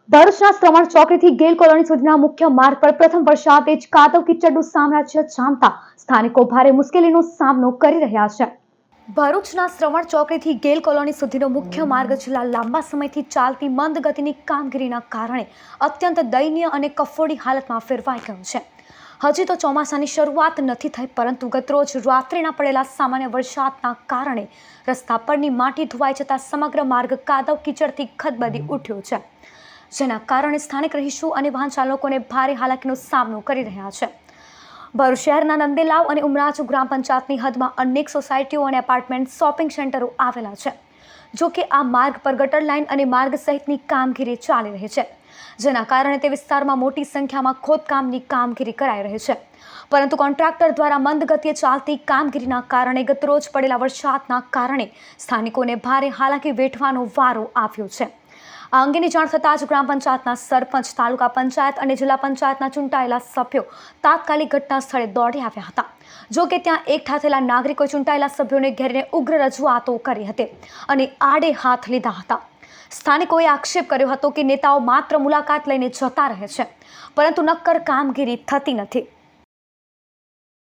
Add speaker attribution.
Speaker 1: ભરૂચના શ્રવણ ચોકડીથી ગેલ કોલોની સુધીના મુખ્ય માર્ગ પર પ્રથમ વરસાદે જ કાદવ કીચડનું સામ્રાજ્ય જામતા સ્થાનિકો ભારે મુશ્કેલીનો સામનો કરી રહ્યા છે। ભરૂચના શ્રવણ ચોકડીથી ગેલ કોલોની સુધીનો મુખ્ય માર્ગ છેલ્લા લાંબા સમયથી ચાલતી મંદ ગતિની કામગીરીના કારણે અત્યંત દયનીય અને કફોડી હાલતમાં ફેરવાઈ ગયો છે। હજી તો ચોમાસાની શરૂઆત નથી થઈ, પરંતુ ગતરોજ રાત્રિના પડેલા સામાન્ય વરસાદના કારણે રસ્તા પરની માટી ધોવાઈ જતા સમગ્ર માર્ગ કાદવ કીચડથી ખદબદી ઉઠ્યો છે, જેના કારણે સ્થાનિક રહીશો અને વાહન ચાલકોને ભારે હાલાકીનો સામનો કરી રહ્યા છે। ભરૂચ શહેરના નંદેલાવ અને ઉમરાજ ગ્રામ પંચાયતની હદમાં અનેક સોસાયટીઓ અને એપાર્ટમેન્ટ શોપિંગ સેન્ટરો આવેલા છે। જો કે આ માર્ગ પર ગટર લાઇન અને માર્ગ સહિતની કામગીરી ચાલી રહી છે, જેના કારણે તે વિસ્તારમાં મોટી સંખ્યામાં ખોદકામની કામગીરી કરાઈ રહી છે, પરંતુ કોન્ટ્રાક્ટર દ્વારા મંદ ગતિએ ચાલતી કામગીરીના કારણે ગતરોજ પડેલા વરસાદના કારણે સ્થાનિકોને ભારે હાલાકી વેઠવાનો વારો આવ્યો છે। આ અંગેની જાણ થતાં જ ગ્રામ પંચાયતના સરપંચ, તાલુકા પંચાયત અને જિલ્લા પંચાયતના ચૂંટાયેલા સભ્યો તાત્કાલિક ઘટના સ્થળે દોડી આવ્યા હતા। જો કે ત્યાં એકઠા થયેલા નાગરિકોએ ચૂંટાયેલા સભ્યોને ઘેરીને ઉગ્ર રજૂઆતો કરી હતી અને આડે હાથ લીધા હતા। સ્થાનિકોએ આક્ષેપ કર્યો હતો કે નેતાઓ માત્ર મુલાકાત લઈને જતા રહે છે, પરંતુ નક્કર કામગીરી થતી નથી।